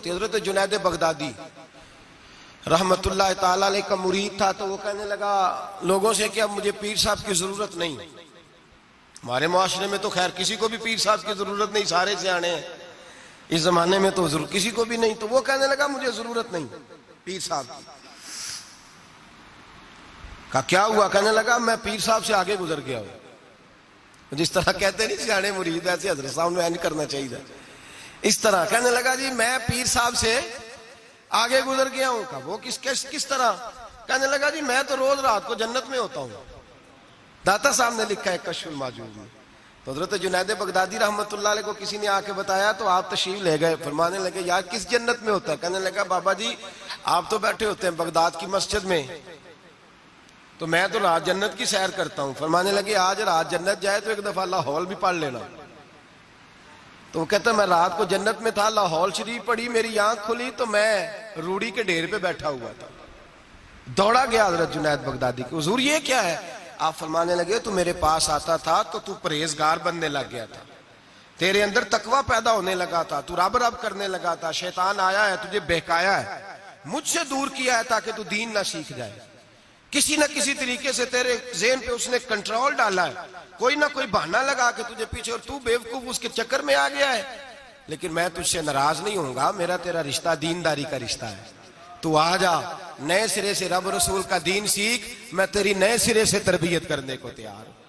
हज़रत जुनैद बगदादी रहमतुल्लाह ताला अलैह का मुरीद था, तो वो कहने लगा लोगों से कि अब मुझे पीर साहब की जरूरत नहीं। हमारे मुआशरे में तो खैर किसी को भी पीर साहब की जरूरत नहीं, सारे सियाने हैं इस जमाने में, तो जरूर किसी को भी नहीं। तो वो कहने लगा मुझे जरूरत नहीं पीर साहब की। का क्या हुआ? कहने लगा मैं पीर साहब से आगे गुजर गया हूं। जिस तरह कहते नहीं सियाने मुरीद, ऐसे हजरत साहब में नहीं करना चाहिए। इस तरह कहने लगा जी मैं पीर साहब से आगे गुजर गया हूं। का वो किस तरह? कहने लगा जी मैं तो रोज रात को जन्नत में होता हूं। दाता साहब ने लिखा है कश्फुल माजूब में। तो हज़रत जुनैद बगदादी रहमतुल्लाह अलैह को किसी ने आके बताया, तो आप तशरीफ ले गए। फरमाने लगे यार किस जन्नत में होता है? कहने लगा बाबा जी आप तो बैठे होते हैं बगदाद की मस्जिद में, तो मैं तो रात जन्नत की सैर करता हूं। फरमाने लगे आज रात जन्नत जाए तो एक दफा लाहौल भी पढ़ लेना। तो वो कहता मैं रात को जन्नत में था, लाहौल शरीफ पढ़ी, मेरी आंख खुली तो मैं रूड़ी के ढेर पे बैठा हुआ था। दौड़ा गया हज़रत जुनैद बगदादी को, हुजूर ये क्या है? आप फरमाने लगे तू मेरे पास आता था तो तू परहेजगार बनने लग गया था, तेरे अंदर तकवा पैदा होने लगा था, तू रब रब करने लगा था। शैतान आया है तुझे बहकाया है, मुझसे दूर किया है ताकि तू दीन ना सीख जाए। किसी ना किसी तरीके से तेरे ज़हन पे उसने कंट्रोल डाला है, कोई ना कोई बहाना लगा के तुझे पीछे, और तू बेवकूफ उसके चक्कर में आ गया है। लेकिन मैं तुझसे नाराज नहीं होऊंगा, मेरा तेरा रिश्ता दीनदारी का रिश्ता है। तू आ जा, नए सिरे से रब रसूल का दीन सीख, मैं तेरी नए सिरे से तरबियत करने को तैयार हूं।